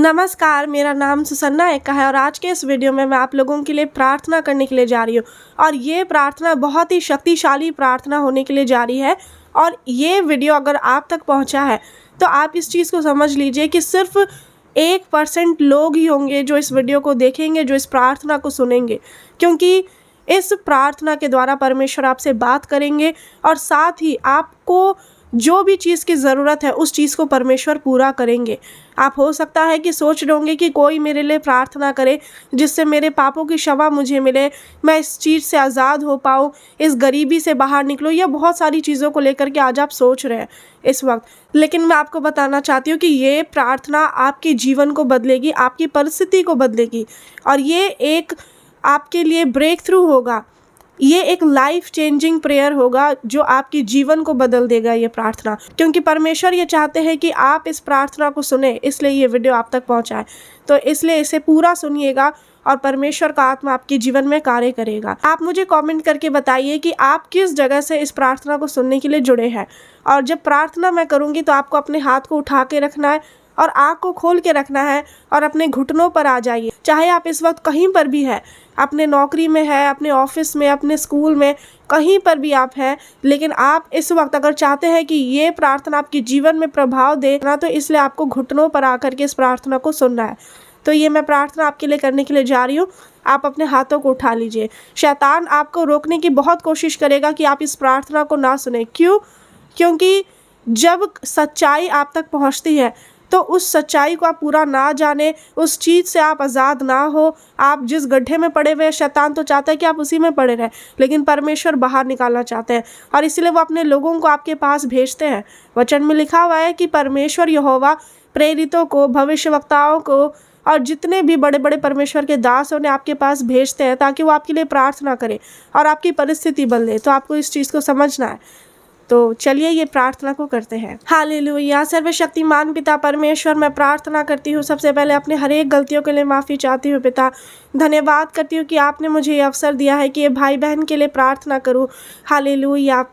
नमस्कार, मेरा नाम सुसन्ना एक्का है और आज के इस वीडियो में मैं आप लोगों के लिए प्रार्थना करने के लिए जा रही हूँ। और ये प्रार्थना बहुत ही शक्तिशाली प्रार्थना होने के लिए जा रही है। और ये वीडियो अगर आप तक पहुँचा है तो आप इस चीज़ को समझ लीजिए कि सिर्फ 1% लोग ही होंगे जो इस वीडियो को देखेंगे, जो इस प्रार्थना को सुनेंगे, क्योंकि इस प्रार्थना के द्वारा परमेश्वर आपसे बात करेंगे और साथ ही आपको जो भी चीज़ की ज़रूरत है उस चीज़ को परमेश्वर पूरा करेंगे। आप हो सकता है कि सोच रहे होंगे कि कोई मेरे लिए प्रार्थना करे जिससे मेरे पापों की क्षमा मुझे मिले, मैं इस चीज़ से आज़ाद हो पाऊँ, इस गरीबी से बाहर निकलूँ, या बहुत सारी चीज़ों को लेकर के आज आप सोच रहे हैं इस वक्त। लेकिन मैं आपको बताना चाहती हूँ कि ये प्रार्थना आपके जीवन को बदलेगी, आपकी परिस्थिति को बदलेगी और ये एक आपके लिए ब्रेक थ्रू होगा। ये एक लाइफ चेंजिंग प्रेयर होगा जो आपके जीवन को बदल देगा ये प्रार्थना, क्योंकि परमेश्वर ये चाहते हैं कि आप इस प्रार्थना को सुने, इसलिए ये वीडियो आप तक पहुंचाए। तो इसलिए इसे पूरा सुनिएगा और परमेश्वर का आत्मा आपके जीवन में कार्य करेगा। आप मुझे कमेंट करके बताइए कि आप किस जगह से इस प्रार्थना को सुनने के लिए जुड़े हैं। और जब प्रार्थना मैं करूँगी तो आपको अपने हाथ को उठा के रखना है और आँख को खोल के रखना है और अपने घुटनों पर आ जाइए। चाहे आप इस वक्त कहीं पर भी हैं, अपने नौकरी में है, अपने ऑफिस में, अपने स्कूल में, कहीं पर भी आप हैं, लेकिन आप इस वक्त अगर चाहते हैं कि ये प्रार्थना आपके जीवन में प्रभाव दे ना, तो इसलिए आपको घुटनों पर आकर के इस प्रार्थना को सुनना है। तो ये मैं प्रार्थना आपके लिए करने के लिए जा रही हूँ। आप अपने हाथों को उठा लीजिए। शैतान आपको रोकने की बहुत कोशिश करेगा कि आप इस प्रार्थना को ना सुने। क्यों? क्योंकि जब सच्चाई आप तक पहुँचती है तो उस सच्चाई को आप पूरा ना जाने, उस चीज़ से आप आज़ाद ना हो, आप जिस गड्ढे में पड़े हुए हैं शैतान तो चाहता है कि आप उसी में पड़े रहें, लेकिन परमेश्वर बाहर निकालना चाहते हैं और इसलिए वो अपने लोगों को आपके पास भेजते हैं। वचन में लिखा हुआ है कि परमेश्वर यहोवा प्रेरितों को, भविष्यवक्ताओं को और जितने भी बड़े बड़े परमेश्वर के दास उन्हें आपके पास भेजते हैं ताकि वो आपके लिए प्रार्थना करें और आपकी परिस्थिति बदले। तो आपको इस चीज़ को समझना है। तो चलिए ये प्रार्थना को करते हैं। हालेलुया। सर्वशक्तिमान पिता परमेश्वर, मैं प्रार्थना करती हूँ, सबसे पहले अपने हर एक गलतियों के लिए माफ़ी चाहती हूँ पिता। धन्यवाद करती हूँ कि आपने मुझे ये अवसर दिया है कि ये भाई बहन के लिए प्रार्थना करूँ। हालेलुया।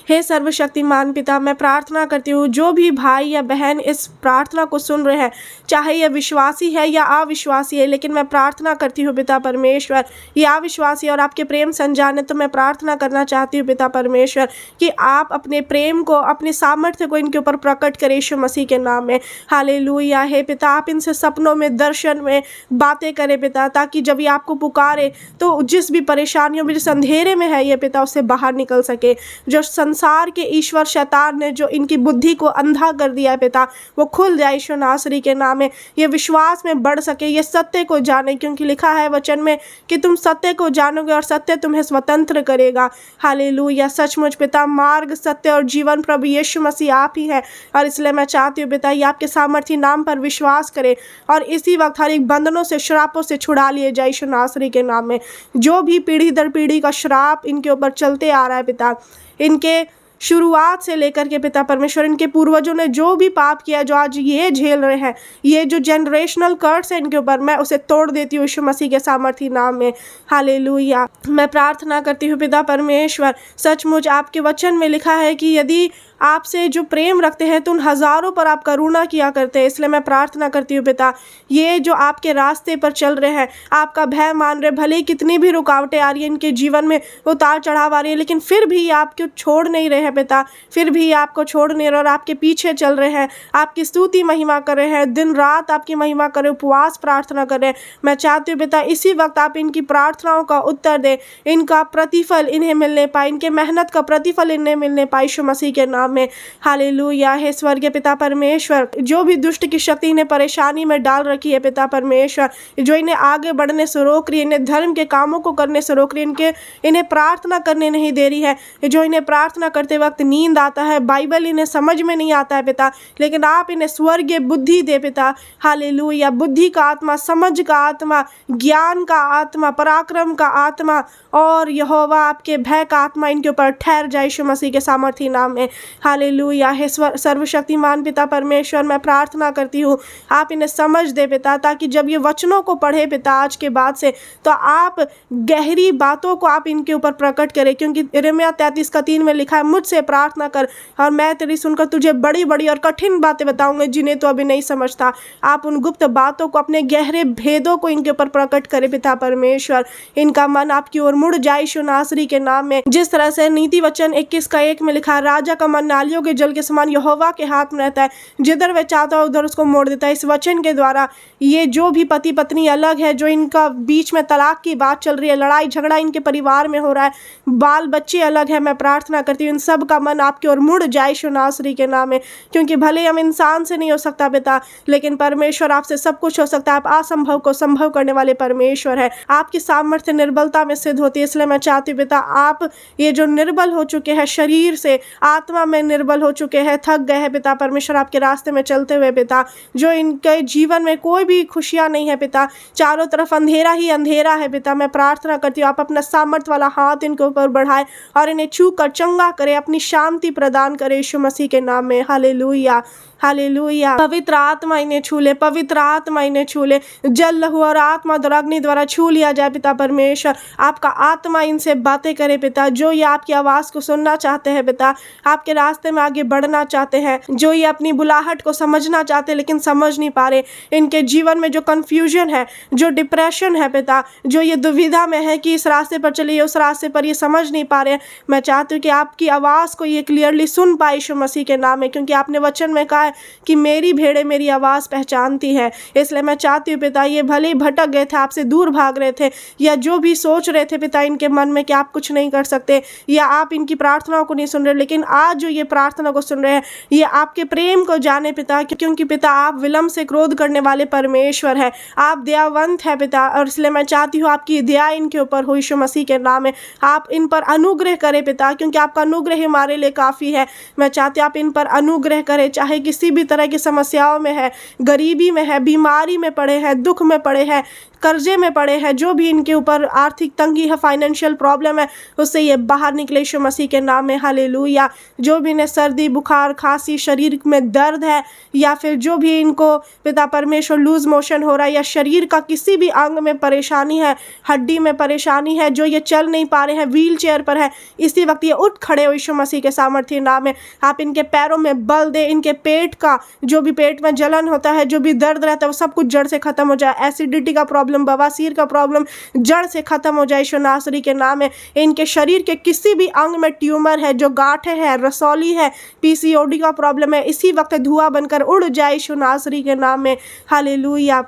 हे सर्वशक्तिमान पिता, मैं प्रार्थना करती हूँ जो भी भाई या बहन इस प्रार्थना को सुन रहे हैं, चाहे यह विश्वासी है या अविश्वासी है, लेकिन मैं प्रार्थना करती हूँ पिता परमेश्वर, ये अविश्वासी और आपके प्रेम संजाने, तो मैं प्रार्थना करना चाहती हूँ पिता परमेश्वर कि आप अपने प्रेम को, अपने सामर्थ्य को इनके ऊपर प्रकट करें यीशु मसीह के नाम में। हालेलुया। हे पिता, आप इनसे सपनों में, दर्शन में बातें करें पिता, ताकि जब ये आपको पुकारे तो जिस भी परेशानियों में, जिस अंधेरे में है ये पिता, उससे बाहर निकल सके। जो संसार के ईश्वर शैतान ने जो इनकी बुद्धि को अंधा कर दिया है पिता, वो खुल जाए यीशु नासरी के नाम में। ये विश्वास में बढ़ सके, ये सत्य को जाने, क्योंकि लिखा है वचन में कि तुम सत्य को जानोगे और सत्य तुम्हें स्वतंत्र करेगा। हालेलुया। सचमुच पिता, मार्ग, सत्य और जीवन प्रभु यीशु मसीह आप ही है और इसलिए मैं चाहती हूँ पिता, ये आपके सामर्थी नाम पर विश्वास करे और इसी वक्त हर एक बंधनों से, श्रापों से छुड़ा लिए जाए यीशु नासरी के नाम में। जो भी पीढ़ी दर पीढ़ी का श्राप इनके ऊपर चलते आ रहा है पिता, इनके शुरुआत से लेकर के पिता परमेश्वर, इनके पूर्वजों ने जो भी पाप किया, जो आज ये झेल रहे हैं, ये जो जनरेशनल कर्स है इनके ऊपर, मैं उसे तोड़ देती हूँ यीशु मसीह के सामर्थी नाम में। हालेलुया। मैं प्रार्थना करती हूँ पिता परमेश्वर, सचमुच आपके वचन में लिखा है कि यदि आपसे जो प्रेम रखते हैं तो उन हज़ारों पर आप करुणा किया करते हैं। इसलिए मैं प्रार्थना करती हूँ पिता, ये जो आपके रास्ते पर चल रहे हैं, आपका भय मान रहे, भले कितनी भी रुकावटें आ रही हैं इनके जीवन में, उतार चढ़ाव आ रही है, लेकिन फिर भी आपको छोड़ नहीं रहे हैं पिता, फिर भी आपको छोड़ नहीं रहे और आपके पीछे चल रहे हैं, आपकी स्तुति महिमा कर रहे हैं, दिन रात आपकी महिमा कर रहे, उपवास प्रार्थना कर रहे हैं। मैं चाहती हूँ पिता, इसी वक्त आप इनकी प्रार्थनाओं का उत्तर दें, इनका प्रतिफल इन्हें मिलने पाए, इनके मेहनत का प्रतिफल इन्हें मिलने पाए यीशु मसीह के नाम में। हालेलुया। हे स्वर्गीय पिता परमेश्वर, जो भी दुष्ट की शक्ति इन्हें परेशानी में डाल रखी है पिता परमेश्वर, जो इन्हें आगे बढ़ने से रोक रही है, इन्हें धर्म के कामों को करने से रोक रही है, इन्हें प्रार्थना करने नहीं दे रही है, जो इन्हें प्रार्थना करते वक्त नींद आता है, बाइबल इन्हें समझ में नहीं आता है पिता, लेकिन आप इन्हें स्वर्गीय बुद्धि दे पिता। हालेलुया। बुद्धि का आत्मा, समझ का आत्मा, ज्ञान का आत्मा, पराक्रम का आत्मा और यहोवा आपके भय का आत्मा इनके ऊपर ठहर जाए यीशु मसीह के सामर्थी नाम में। हालेलुया। हे सर्वशक्तिमान पिता परमेश्वर, मैं प्रार्थना करती हूँ आप इन्हें समझ दे पिता, ताकि जब ये वचनों को पढ़े पिता आज के बाद से, तो आप गहरी बातों को आप इनके ऊपर प्रकट करें, क्योंकि यिर्मयाह 33:3 में लिखा है, मुझसे प्रार्थना कर और मैं तेरी सुनकर तुझे बड़ी बड़ी और कठिन बातें बताऊंगा जिन्हें तो अभी नहीं समझता। आप उन गुप्त बातों को, अपने गहरे भेदों को इनके ऊपर प्रकट करे पिता परमेश्वर। इनका मन आपकी ओर मुड़ जाए यीशु नासरी के नाम में। जिस तरह से नीति वचन 21:1 में लिखा है, राजा का मन नालियों के जल के समान यहोवा के हाथ में रहता है, जिधर वह चाहता है उधर उसको मोड़ देता है। इस वचन के द्वारा ये जो भी पति पत्नी अलग है, जो इनका बीच में तलाक की बात चल रही है, लड़ाई झगड़ा इनके परिवार में हो रहा है, बाल बच्चे अलग है, मैं प्रार्थना करती हूँ इन सब का मन आपकी ओर मुड़ जाए यीशु नासरी के नाम में। क्योंकि भले हम इंसान से नहीं हो सकता पिता, लेकिन परमेश्वर आपसे सब कुछ हो सकता है। आप असंभव को संभव करने वाले परमेश्वर है। आपकी सामर्थ्य निर्बलता में सिद्ध होती है। इसलिए मैं चाहती हूँ पिता, आप ये जो निर्बल हो चुके हैं, शरीर से आत्मा में निर्बल हो चुके हैं, थक गए हैं पिता परमेश्वर आपके रास्ते में चलते हुए पिता, जो इनके जीवन में कोई भी खुशियाँ नहीं है पिता, चारों तरफ अंधेरा ही अंधेरा है पिता, मैं प्रार्थना करती हूँ आप अपना सामर्थ्य वाला हाथ इनके ऊपर बढ़ाए और इन्हें छू कर चंगा करे, अपनी शांति प्रदान करे यीशु मसीह के नाम में। Hallelujah, hallelujah. पवित्र आत्मा इन्हें छू ले, पवित्र आत्मा इन्हें छू ले, जल लहू और आत्मा द्वारा अग्नि द्वारा छू लिया जाए पिता परमेश्वर। आपका आत्मा इनसे बातें करे पिता, जो ये आपकी आवाज़ को सुनना चाहते हैं पिता, आपके रास्ते में आगे बढ़ना चाहते हैं, जो ये अपनी बुलाहट को समझना चाहते हैं लेकिन समझ नहीं पा रहे, इनके जीवन में जो कन्फ्यूजन है, जो डिप्रेशन है पिता, जो ये दुविधा में है कि इस रास्ते पर चलिए उस रास्ते पर, ये समझ नहीं पा रहे, मैं चाहती हूँ कि आपकी आवाज़ को ये क्लियरली सुन पाए यीशु मसीह के नाम में। क्योंकि आपने वचन में कहा है कि मेरी भेड़ें मेरी आवाज़ पहचानती है। इसलिए मैं चाहती हूँ पिता, ये भले ही भटक गए थे, आपसे दूर भाग रहे थे, या जो भी सोच रहे थे पिता इनके मन में कि आप कुछ नहीं कर सकते, या आप इनकी प्रार्थनाओं को नहीं सुन रहे, लेकिन आज जो ये प्रार्थना को सुन रहे हैं, ये आपके प्रेम को जाने पिता, क्योंकि पिता आप विलम्ब से क्रोध करने वाले परमेश्वर है, आप दयावंत है पिता। और इसलिए मैं चाहती हूँ आपकी दया इनके ऊपर हो यीशु मसीह के नाम में, आप इन पर अनुग्रह करें पिता, क्योंकि आपका अनुग्रह ही हमारे लिए काफ़ी है। मैं चाहती हूँ आप इन पर अनुग्रह करें, चाहे किसी भी तरह की समस्याओं में है, गरीबी में है, बीमारी में पड़े हैं, दुख में पड़े हैं, कर्जे में पड़े हैं, जो भी इनके ऊपर आर्थिक तंगी है, फाइनेंशियल प्रॉब्लम है, उससे ये बाहर निकले यीशु मसीह के नाम में। हालेलुया। जो भी इन्हें सर्दी बुखार खांसी, शरीर में दर्द है, या फिर जो भी इनको पिता परमेश्वर लूज मोशन हो रहा है, या शरीर का किसी भी अंग में परेशानी है, हड्डी में परेशानी है, जो ये चल नहीं पा रहे हैं, व्हील चेयर पर है, इसी वक्त ये उठ खड़े हो यीशु मसीह के सामर्थ्य नाम में। आप इनके पैरों में बल दे, इनके पेट का जो भी पेट में जलन होता है, जो भी दर्द रहता है, वो सब कुछ जड़ से खत्म हो जाए। एसिडिटी का प्रॉब्लम, बवासीर का प्रॉब्लम जड़ से खत्म हो जाए यीशु नासरी के नाम में। इनके शरीर के किसी भी अंग में ट्यूमर है, जो गांठें है, रसौली है, पीसीओडी का प्रॉब्लम है, इसी वक्त धुआं बनकर उड़ जाए यीशु नासरी के नाम में। हालेलुया।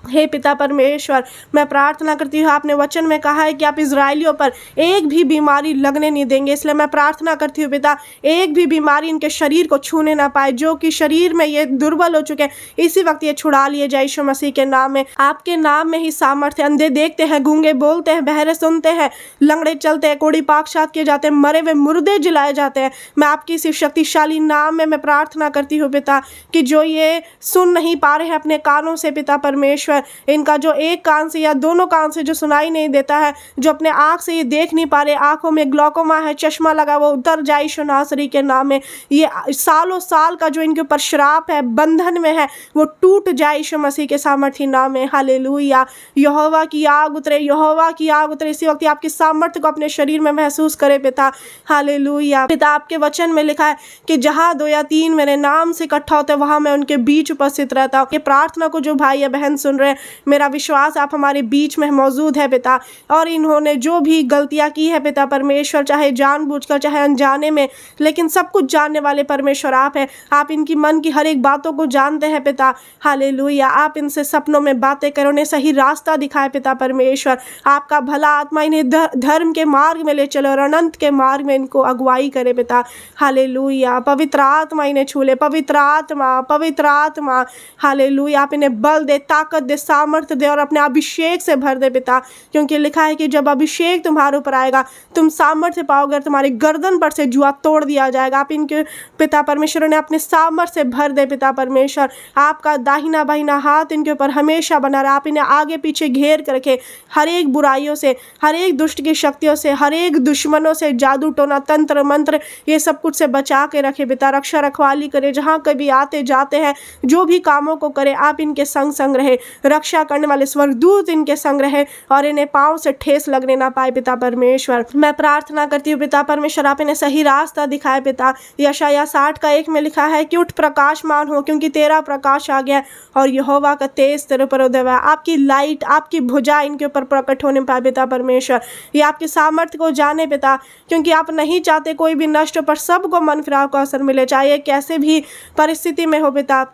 हे पिता परमेश्वर, मैं प्रार्थना करती हूँ, आपने वचन में कहा है कि आप इजराइलियों पर एक भी बीमारी लगने नहीं देंगे। इसलिए मैं प्रार्थना करती हूँ पिता, एक भी बीमारी इनके शरीर को छूने ना पाए, जो कि शरीर में ये दुर्बल हो चुके हैं, इसी वक्त ये छुड़ा लिए जाए यीशु मसीह के नाम में। आपके नाम में ही सामर्थ्य। अंधे देखते हैं, गूंगे बोलते हैं, बहरे सुनते हैं, लंगड़े चलते हैं, कोढ़ी पाकशात किए जाते हैं, मरे हुए मुर्दे जलाए जाते हैं। मैं आपकी इसी शक्तिशाली नाम में मैं प्रार्थना करती हूँ पिता, कि जो ये सुन नहीं पा रहे हैं अपने कानों से पिता परमेश्वर, इनका जो एक कान से या दोनों कान से जो सुनाई नहीं देता है, जो अपने आँख से ये देख नहीं पा रहे, आंखों में ग्लौकोमा है, चश्मा लगा, वो उतर जाए यीशु नासरी के नाम में। ये सालों साल का जो इनके ऊपर श्राप है, बंधन में है, वो टूट जाए यीशु मसीह के सामर्थ्य नाम में। हालेलुया। यहोवा की आग उतरे, यहोवा की आग उतरे। इसी वक्त आपकी सामर्थ्य को अपने शरीर में महसूस करे पिता। हालेलुया। पिता आपके वचन में लिखा है कि जहाँ 2 या 3 मेरे नाम से इकट्ठा होते हैं, वहाँ मैं उनके बीच उपस्थित रहता हूँ। प्रार्थना को जो भाई या बहन सुन रहे, मेरा विश्वास आप हमारे बीच में मौजूद है पिता, और इन्होंने जो भी गलतियां की है पिता परमेश्वर, चाहे जानबूझकर चाहे अनजाने में, लेकिन सब कुछ जानने वाले परमेश्वर आप हैं। आप इनकी मन की हर एक बातों को जानते हैं पिता। हालेलुया। आप इनसे सपनों में बातें करो, उन्हें सही रास्ता दिखाए पिता परमेश्वर। आपका भला आत्मा इन्हें धर्म के मार्ग में ले चले और अनंत के मार्ग में इनको अगुवाई करे पिता। हालेलुया। पवित्र आत्मा इन्हें छू ले, पवित्र आत्मा, पवित्र आत्मा। हालेलुया। आप इन्हें बल दे, ताकत दे, दे, सामर्थ्य दे और अपने अभिषेक से भर दे पिता, क्योंकि लिखा है कि जब अभिषेक तुम्हारे ऊपर आएगा तुम सामर्थ्य पाओगे, तुम्हारी गर्दन पर से जुआ तोड़ दिया जाएगा। आप इनके पिता परमेश्वर ने अपने सामर्थ्य से भर दे पिता परमेश्वर। आपका दाहिना बाहिना हाथ इनके ऊपर हमेशा बना रहे, आप इन्हें आगे पीछे घेर कर रखे, हर एक बुराइयों से, हर एक दुष्ट की शक्तियों से, हर एक दुश्मनों से, जादू टोना तंत्र मंत्र ये सब कुछ से बचा के रखे पिता। रक्षा रखवाली करे, जहाँ कभी आते जाते हैं, जो भी कामों को करे आप इनके संग संग रहे, रक्षा करने वाले स्वर्गदूत इनके संग रहे और इन्हें पाँव से ठेस लगने ना पाए पिता परमेश्वर। मैं प्रार्थना करती हूँ पिता परमेश्वर, आप इन्हें सही रास्ता दिखाए पिता। यशायाह 60:1 में लिखा है कि उठ प्रकाशमान हो, क्योंकि तेरा प्रकाश आ गया और यहोवा का तेज तेरे ऊपर उदय हुआ। आपकी लाइट, आपकी भुजा इनके ऊपर प्रकट होने पाए पिता परमेश्वर। ये आपकी सामर्थ्य को जाने पिता, क्योंकि आप नहीं चाहते कोई भी नष्ट हो, पर सबको मन फिराव का अवसर मिले, चाहे कैसे भी परिस्थिति में हो पिता।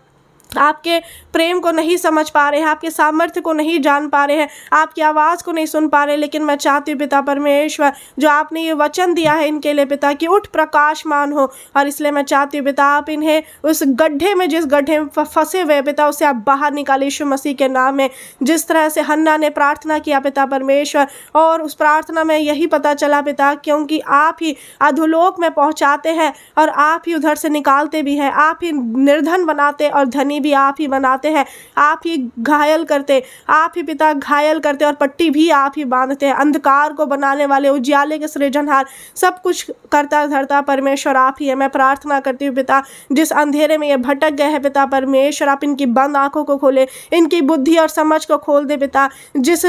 आपके प्रेम को नहीं समझ पा रहे हैं, आपके सामर्थ्य को नहीं जान पा रहे हैं, आपकी आवाज़ को नहीं सुन पा रहे, लेकिन मैं चाहती हूँ पिता परमेश्वर, जो आपने ये वचन दिया है इनके लिए पिता कि उठ प्रकाशमान हो, और इसलिए मैं चाहती हूँ पिता आप इन्हें उस गड्ढे में, जिस गड्ढे में फंसे हुए पिता, उसे आप बाहर निकाले यीशु मसीह के नाम में। जिस तरह से हन्ना ने प्रार्थना किया पिता परमेश्वर, और उस प्रार्थना में यही पता चला पिता, क्योंकि आप ही अधोलोक में पहुँचाते हैं और आप ही उधर से निकालते भी हैं, आप ही निर्धन बनाते और धनी भी आप ही बनाते हैं, आप ही घायल करते, आप ही पिता घायल करते और पट्टी भी आप ही बांधते हैं। अंधकार को बनाने वाले, उजियाले के सृजनहार, सब कुछ करता धरता परमेश्वर आप ही है। मैं प्रार्थना करती हूँ पिता, जिस अंधेरे में ये भटक गए हैं पिता परमेश्वर, आप इनकी बंद आंखों को खोले, इनकी बुद्धि और समझ को खोल दे पिता। जिस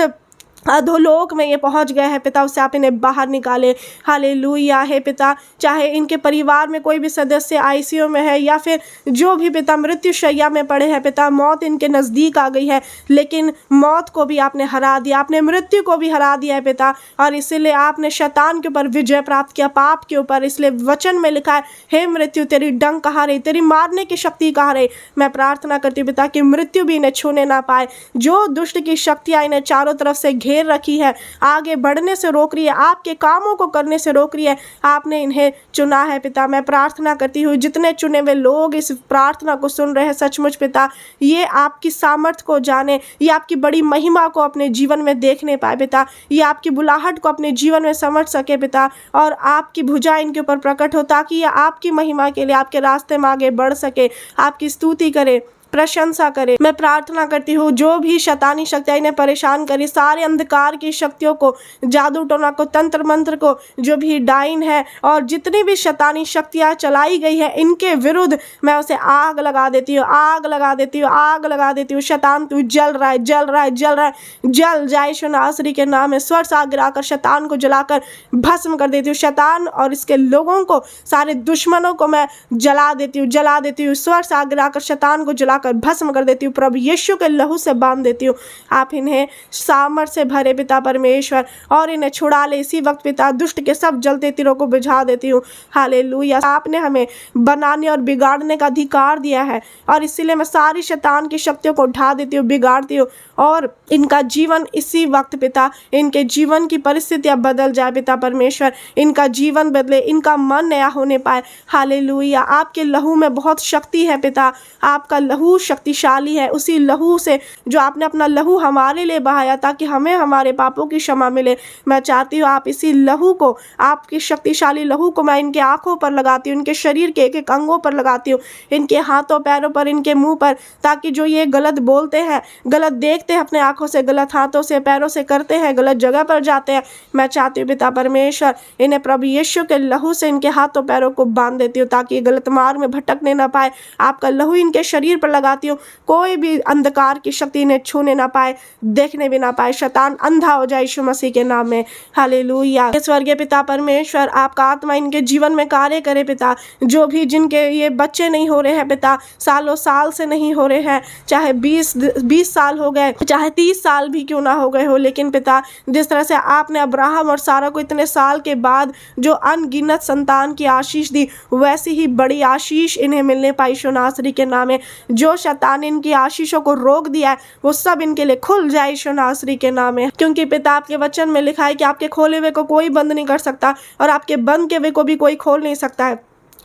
अधोलोक में ये पहुंच गए हैं पिता, उससे आप इन्हें बाहर निकाले। हालेलुया है पिता। चाहे इनके परिवार में कोई भी सदस्य आईसीयू में है या फिर जो भी पिता मृत्यु शैया में पड़े हैं पिता, मौत इनके नज़दीक आ गई है, लेकिन मौत को भी आपने हरा दिया, आपने मृत्यु को भी हरा दिया है पिता, और इसीलिए आपने शैतान के ऊपर विजय प्राप्त किया, पाप के ऊपर। इसलिए वचन में लिखा है, हे मृत्यु तेरी डंक कहाँ रही, तेरी मारने की शक्ति कहाँ रही। मैं प्रार्थना करती हूँ पिता कि मृत्यु भी इन्हें छूने ना पाए। जो दुष्ट की शक्तियाँ इन्हें चारों तरफ से घेर रखी है, आगे बढ़ने से रोक रही है, आपके कामों को करने से रोक रही है, आपने इन्हें चुना है पिता। मैं प्रार्थना करती हूँ जितने चुने हुए लोग इस प्रार्थना को सुन रहे हैं, सचमुच पिता ये आपकी सामर्थ्य को जाने, ये आपकी बड़ी महिमा को अपने जीवन में देखने पाए पिता, ये आपकी बुलाहट को अपने जीवन में समझ सके पिता, और आपकी भुजा इनके ऊपर प्रकट हो, ताकि ये आपकी महिमा के लिए आपके रास्ते में आगे बढ़ सके, आपकी स्तुति करे, प्रशंसा करे। मैं प्रार्थना करती हूँ जो भी शैतानी शक्तियाँ इन्हें परेशान करी, सारे अंधकार की शक्तियों को, जादू टोना को, तंत्र मंत्र को, जो भी डाइन है और जितनी भी शैतानी शक्तियाँ चलाई गई है इनके विरुद्ध मैं उसे आग लगा देती हूँ, आग लगा देती हूँ, आग लगा देती हूँ। शैतान तू जल रहा है, जल रहा है, जल रहा है, जल जाए यीशु नासरी के नाम में। स्वर से आग गिराकर शैतान को जलाकर भस्म कर देती हूँ। शैतान और इसके लोगों को, सारे दुश्मनों को मैं जला देती हूँ, जला देती हूँ। स्वर से आग गिराकर शैतान को जला कर भस्म कर देती हूँ, प्रभु यीशु के लहू से बांध देती हूँ। आप इन्हें सामर्थ्य से भरे पिता परमेश्वर, और इन्हें छुड़ा ले इसी वक्त पिता। दुष्ट के सब जलते तीरों को बुझा देती हूँ। हालेलुया। आपने हमें बनाने और बिगाड़ने का अधिकार दिया है, और इसीलिए मैं सारी शैतान की शक्तियों को उठा देती हूँ, बिगाड़ती हूँ, और इनका जीवन इसी वक्त पिता, इनके जीवन की परिस्थितियाँ बदल जाए पिता परमेश्वर, इनका जीवन बदले, इनका मन नया होने पाए। हालेलुया। आपके लहू में बहुत शक्ति है पिता, आपका लहू शक्तिशाली है। उसी लहू से जो आपने अपना लहू हमारे लिए बहाया ताकि हमें हमारे पापों की क्षमा मिले, मैं चाहती हूँ आप इसी लहू को, आपकी शक्तिशाली लहू को मैं इनके आंखों पर लगाती हूँ, इनके शरीर के एक एक अंगों पर लगाती हूँ, इनके हाथों पैरों पर, इनके मुंह पर, ताकि जो ये गलत बोलते हैं, गलत देखते हैं अपने आंखों से, गलत हाथों से पैरों से करते हैं, गलत जगह पर जाते हैं, मैं चाहती हूँ पिता परमेश्वर इन्हें प्रभु यीशु के लहू से इनके हाथों पैरों को बांध देती हूँ, ताकि ये गलत मार्ग में भटकने ना पाए। आपका लहू इनके शरीर पर लगाती हूँ, कोई भी अंधकार की शक्ति इन्हें छूने ना पाए, देखने भी ना पाए। शैतान अंधा हो जाए यीशु मसीह के नाम में। हालेलुया। स्वर्गीय पिता परमेश्वर, आपका आत्मा इनके जीवन में कार्य करे पिता। जो भी जिनके ये बच्चे नहीं हो रहे हैं पिता, सालों साल से नहीं हो रहे हैं, चाहे 20 साल हो गए, चाहे 30 साल भी क्यों ना हो गए हो, लेकिन पिता जिस तरह से आपने अब्राहम और सारा को इतने साल के बाद जो अनगिनत संतान की आशीष दी, वैसी ही बड़ी आशीष इन्हें मिलने पाई यीशु नासरी के नाम में। जो शैतान इनकी आशीषों को रोक दिया है वो सब इनके लिए खुल जाए यीशु नासरी के नाम में, क्योंकि पिता आपके वचन में लिखा है कि आपके खोले हुए को कोई बंद नहीं कर सकता और आपके बंद के हुए को भी कोई खोल नहीं सकता है।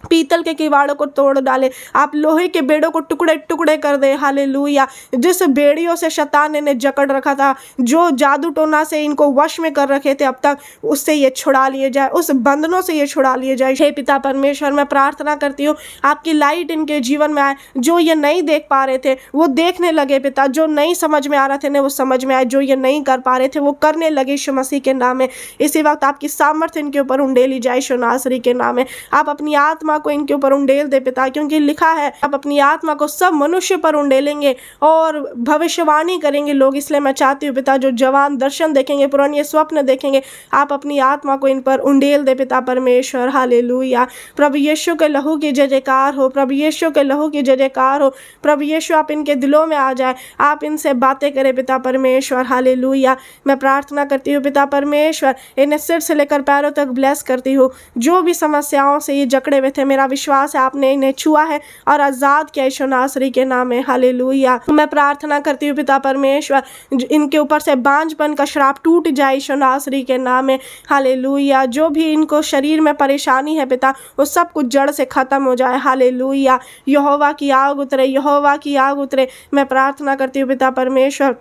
पीतल के किवाड़ों को तोड़ डाले, आप लोहे के बेड़ों को टुकड़े टुकड़े कर दे। हालेलुया। जिस बेड़ियों से शैतान ने जकड़ रखा था, जो जादू टोना से इनको वश में कर रखे थे अब तक, उससे ये छुड़ा लिए जाए, उस बंधनों से ये छुड़ा लिए जाए। हे पिता परमेश्वर, मैं प्रार्थना करती हूँ आपकी लाइट इनके जीवन में आए। जो ये नहीं देख पा रहे थे वो देखने लगे पिता, जो नहीं समझ में आ रहे थे ना वो समझ में आए, जो ये नहीं कर पा रहे थे वो करने लगे यीशु मसीह के नाम में। इसी वक्त आपकी सामर्थ्य इनके ऊपर उंडेली जाए यीशु नासरी के नाम में। आप अपनी आत्मा को इनके ऊपर उंडेल दे पिता, क्योंकि लिखा है आप अपनी आत्मा को सब मनुष्य पर उंडेलेंगे और भविष्यवाणी करेंगे लोग। इसलिए मैं चाहती हूँ पिता, जो जवान दर्शन देखेंगे, पुराने स्वप्न देखेंगे, आप अपनी आत्मा को इन पर उंडेल दे पिता परमेश्वर। हालेलुया। प्रभु यीशु के लहू की जय जयकार हो, प्रभु यीशु के लहू की जय जयकार हो। प्रभु यीशु आप इनके दिलों में आ जाए, आप इनसे बातें करें पिता परमेश्वर। हालेलुया। मैं प्रार्थना करती हूँ पिता परमेश्वर, इन्हें सिर से लेकर पैरों तक ब्लेस करती हूँ। जो भी समस्याओं से ये जकड़े हुए थे, मेरा विश्वास है आपने इन्हें छुआ है और आज़ाद किया यीशु नासरी के नाम में। हालेलुया। मैं प्रार्थना करती हूँ पिता परमेश्वर, इनके ऊपर से बांझपन का श्राप टूट जाए यीशु नासरी के नाम में। हालेलुया। जो भी इनको शरीर में परेशानी है पिता, वो सब कुछ जड़ से खत्म हो जाए। हालेलुया। यहोवा की आग उतरे, यहोवा की आग उतरे। मैं प्रार्थना करती हूँ पिता परमेश्वर,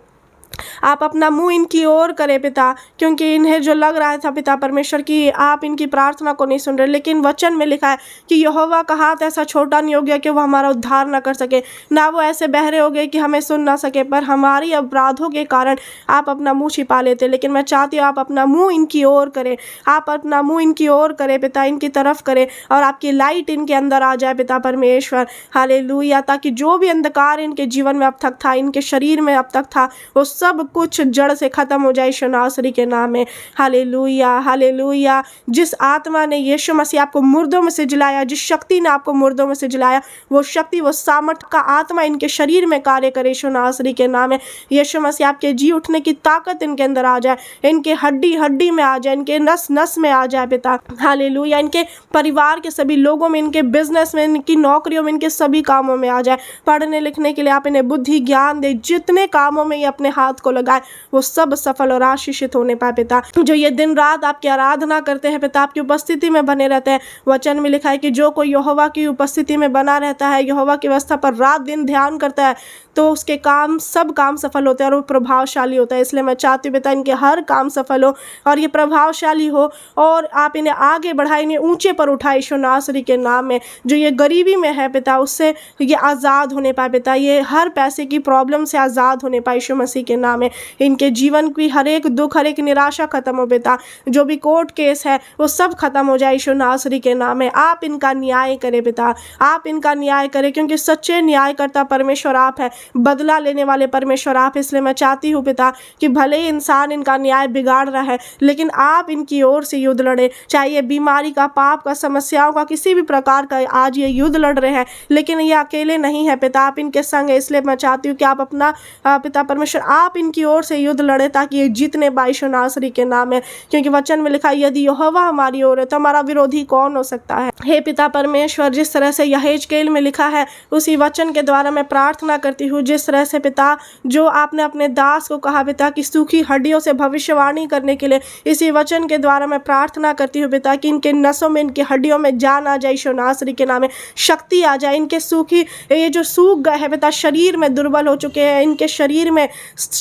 आप अपना मुंह इनकी ओर करें पिता, क्योंकि इन्हें जो लग रहा था पिता परमेश्वर कि आप इनकी प्रार्थना को नहीं सुन रहे, लेकिन वचन में लिखा है कि यहोवा का हाथ ऐसा छोटा नहीं हो गया कि वो हमारा उद्धार ना कर सके, ना वो ऐसे बहरे हो गए कि हमें सुन ना सके, पर हमारी अपराधों के कारण आप अपना मुंह छिपा लेते। लेकिन मैं चाहती हूँ आप अपना मुंह इनकी ओर करें, आप अपना मुंह इनकी ओर करें पिता, इनकी तरफ करें और आपकी लाइट इनके अंदर आ जाए पिता परमेश्वर। हालेलुया। ताकि जो भी अंधकार इनके जीवन में अब तक था, इनके शरीर में अब तक था, वो सब कुछ जड़ से खत्म हो जाए यीशु नासरी के नाम में। हालेलुया। हालेलुया। जिस आत्मा ने यीशु मसीह आपको मुर्दों में से जिलाया, जिस शक्ति ने आपको मुर्दों में से जिलाया, वो शक्ति, वो सामर्थ्य का आत्मा इनके शरीर में कार्य करे यीशु नासरी के नाम में। यीशु मसीह आपके जी उठने की ताकत इनके अंदर आ जाए, इनके हड्डी हड्डी में आ जाए, इनके नस नस में आ जाए पिता। हालेलुया। इनके परिवार के सभी लोगों में, इनके बिजनेस में, इनकी नौकरियों में, इनके सभी कामों में आ जाए। पढ़ने लिखने के लिए आप इन्हें बुद्धि ज्ञान दे, जितने कामों में ये अपने हाथ को लगाए वो सब सफल और आशीषित होने पाए पिता। जो ये दिन रात आपकी आराधना करते हैं पिता, आपकी उपस्थिति में बने रहते हैं, वचन में लिखा है कि जो कोई यहोवा की उपस्थिति में बना रहता है, यहोवा की व्यवस्था पर रात दिन ध्यान करता है, तो उसके काम, सब काम सफल होते हैं और वो प्रभावशाली होता है। इसलिए मैं चाहती हूँ पिता इनके हर काम सफल हो और ये प्रभावशाली हो और आप इन्हें आगे बढ़ाए, इन्हें ऊंचे पर उठाए यीशु नासरी के नाम में। जो ये गरीबी में है पिता, उससे ये आज़ाद होने पाए पिता, ये हर पैसे की प्रॉब्लम से आज़ाद होने पाए यीशु मसीह के नाम में। इनके जीवन की हर एक दुख, हर एक निराशा खत्म हो पिता, जो भी कोर्ट केस है वो सब खत्म हो जाए यीशु नासरी के नाम में। आप इनका न्याय करें पिता, आप इनका न्याय करें, क्योंकि सच्चे न्यायकर्ता परमेश्वर आप है, बदला लेने वाले परमेश्वर आप। इसलिए मैं चाहती हूँ पिता कि भले ही इंसान इनका न्याय बिगाड़ रहा है, लेकिन आप इनकी ओर से युद्ध लड़े। चाहे ये बीमारी का, पाप का, समस्याओं का, किसी भी प्रकार का आज ये युद्ध लड़ रहे हैं, लेकिन ये अकेले नहीं है पिता, आप इनके संग है। इसलिए मैं चाहती हूँ कि आप अपना पिता परमेश्वर, आप इनकी ओर से युद्ध लड़े ताकि ये जीतने पाए यीशु नासरी के नाम है। क्योंकि वचन में लिखा है यदि यहोवा हमारी ओर है तो हमारा विरोधी कौन हो सकता है। हे पिता परमेश्वर, जिस तरह से यहेजकेल में लिखा है उसी वचन के द्वारा मैं प्रार्थना करती हूँ, जिस तरह से पिता जो आपने अपने दास को कहा पिता कि सूखी हड्डियों से भविष्यवाणी करने के लिए, इसी वचन के द्वारा मैं प्रार्थना करती हूँ पिता कि इनके नसों में, इनके हड्डियों में जान आ जाए यीशु नासरी के नाम में, शक्ति आ जाए। इनके सूखी, ये जो सूख गए हैं पिता, शरीर में दुर्बल हो चुके हैं, इनके शरीर में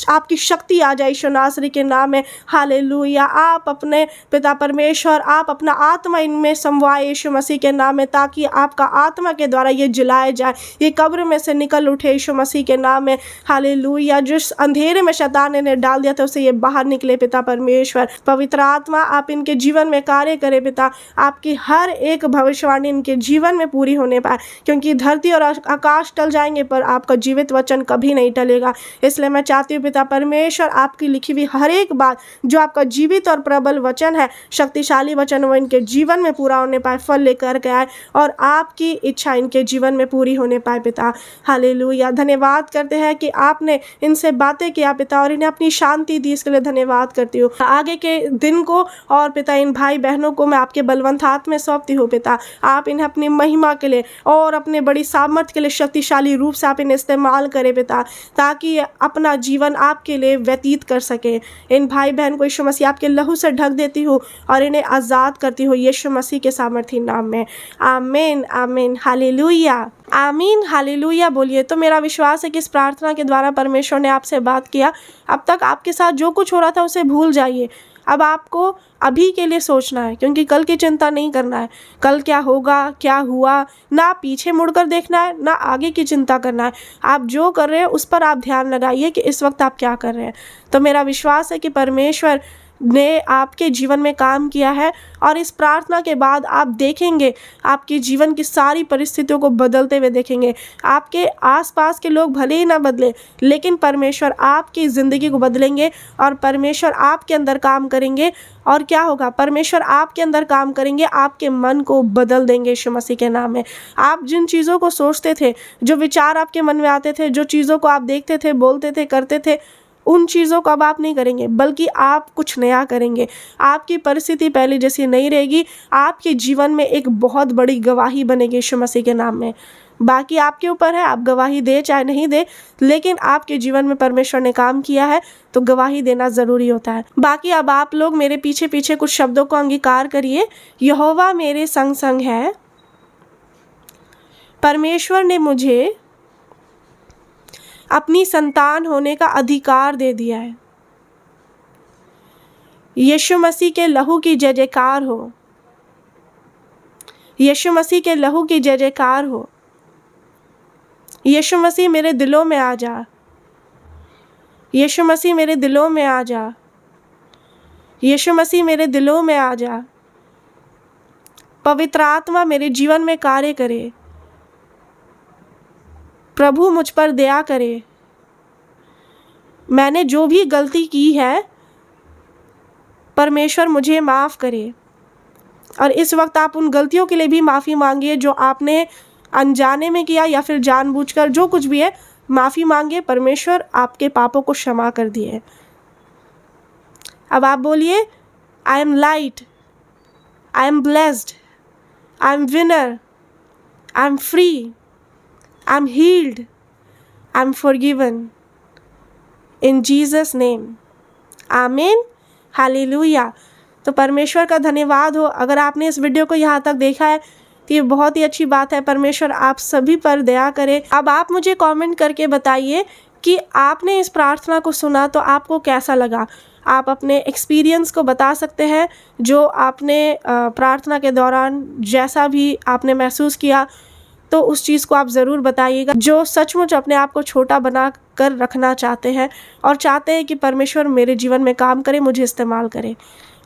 आपकी शक्ति आ जाए यीशु नासरी के नाम में। हालेलुया। आप अपने पिता परमेश्वर, आप अपना आत्मा इनमें समवाए यीशु मसीह के नाम में, ताकि आपका आत्मा के द्वारा ये जिलाए जाए, ये कब्र में से निकल उठे यीशु मसीह के नाम में। हालेलुया। जिस अंधेरे में शैतान ने डाल दिया था उसे ये बाहर निकले पिता परमेश्वर। पवित्र आत्मा आप इनके जीवन में कार्य करे पिता, आपकी हर एक भविष्यवाणी इनके जीवन में पूरी होने पाए, क्योंकि धरती और आकाश टल जाएंगे पर आपका जीवित वचन कभी नहीं टलेगा। इसलिए मैं चाहती हूँ पिता परमेश्वर, आपकी लिखी हुई हर एक बात जो आपका जीवित और प्रबल वचन है, शक्तिशाली वचन, वो इनके जीवन में पूरा होने पाए, फल लेकर के आए और आपकी इच्छा इनके जीवन में पूरी होने पाए पिता। हालेलुया। धन्यवाद करते हैं कि आपने इनसे बातें किया पिता और इन्हें अपनी शांति दी, इसके लिए धन्यवाद करती हूँ। आगे के दिन को और पिता इन भाई बहनों को मैं आपके बलवंत हाथ में सौंपती हूँ पिता। आप इन्हें अपनी महिमा के लिए और अपने बड़ी सामर्थ्य के लिए शक्तिशाली रूप से आप इन्हें इस्तेमाल करें पिता, ताकि अपना जीवन जीवन आपके लिए व्यतीत कर सके। इन भाई बहन को यीशु मसीह आपके लहू से ढक देती हूँ और इन्हें आज़ाद करती हूँ यीशु मसीह के सामर्थी नाम में। आमीन आमीन हालेलुया आमीन हालेलुया बोलिए। तो मेरा विश्वास है कि इस प्रार्थना के द्वारा परमेश्वर ने आपसे बात किया। अब तक आपके साथ जो कुछ हो रहा था उसे भूल जाइए। अब आपको अभी के लिए सोचना है, क्योंकि कल की चिंता नहीं करना है। कल क्या होगा, क्या हुआ, ना पीछे मुड़कर देखना है, ना आगे की चिंता करना है। आप जो कर रहे हैं उस पर आप ध्यान लगाइए कि इस वक्त आप क्या कर रहे हैं। तो मेरा विश्वास है कि परमेश्वर ने आपके जीवन में काम किया है और इस प्रार्थना के बाद आप देखेंगे, आपके जीवन की सारी परिस्थितियों को बदलते हुए देखेंगे। आपके आसपास के लोग भले ही ना बदले, लेकिन परमेश्वर आपकी ज़िंदगी को बदलेंगे और परमेश्वर आपके अंदर काम करेंगे। और क्या होगा, परमेश्वर आपके अंदर काम करेंगे, आपके मन को बदल देंगे यीशु मसीह के नाम में। आप जिन चीज़ों को सोचते थे, जो विचार आपके मन में आते थे, जो चीज़ों को आप देखते थे, बोलते थे, करते थे, उन चीज़ों को अब आप नहीं करेंगे, बल्कि आप कुछ नया करेंगे। आपकी परिस्थिति पहले जैसी नहीं रहेगी। आपके जीवन में एक बहुत बड़ी गवाही बनेगी यीशु मसीह के नाम में। बाकी आपके ऊपर है, आप गवाही दे चाहे नहीं दे, लेकिन आपके जीवन में परमेश्वर ने काम किया है तो गवाही देना ज़रूरी होता है। बाकी अब आप लोग मेरे पीछे पीछे कुछ शब्दों को अंगीकार करिए। यहोवा मेरे संग संग है, परमेश्वर ने मुझे अपनी संतान होने का अधिकार दे दिया है। यीशु मसीह के लहू की जय जयकार हो। यीशु मसीह के लहू की जय जयकार हो। यीशु मसीह मेरे दिलों में आ जा। यीशु मसीह मेरे दिलों में आ जा। यीशु मसीह मेरे दिलों में आ जा। पवित्र आत्मा मेरे जीवन में कार्य करे। प्रभु मुझ पर दया करे। मैंने जो भी गलती की है, परमेश्वर मुझे माफ़ करे। और इस वक्त आप उन गलतियों के लिए भी माफ़ी मांगिए जो आपने अनजाने में किया या फिर जानबूझकर, जो कुछ भी है, माफ़ी मांगिए। परमेश्वर आपके पापों को क्षमा कर दिए। अब आप बोलिए, I am light, I am blessed, I am winner, I am free, I am healed, I am forgiven. In Jesus name. आमीन हालेलुया। तो परमेश्वर का धन्यवाद हो। अगर आपने इस वीडियो को यहाँ तक देखा है तो ये बहुत ही अच्छी बात है। परमेश्वर आप सभी पर दया करे। अब आप मुझे कमेंट करके बताइए कि आपने इस प्रार्थना को सुना तो आपको कैसा लगा। आप अपने एक्सपीरियंस को बता सकते हैं, जो आपने प्रार्थना के दौरान जैसा भी आपने महसूस किया, तो उस चीज़ को आप ज़रूर बताइएगा। जो सचमुच अपने आप को छोटा बना कर रखना चाहते हैं और चाहते हैं कि परमेश्वर मेरे जीवन में काम करे, मुझे इस्तेमाल करे,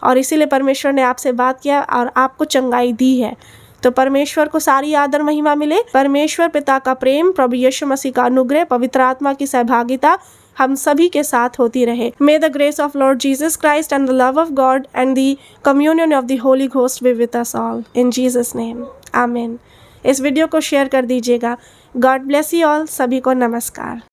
और इसीलिए परमेश्वर ने आपसे बात किया और आपको चंगाई दी है। तो परमेश्वर को सारी आदर महिमा मिले। परमेश्वर पिता का प्रेम, प्रभु यीशु मसीह का अनुग्रह, पवित्र आत्मा की सहभागिता हम सभी के साथ होती रहे। मे the grace of Lord Jesus Christ and the love of God and the communion of the Holi ghost be with us all in Jesus name आमीन। इस वीडियो को शेयर कर दीजिएगा। God bless you all. सभी को नमस्कार।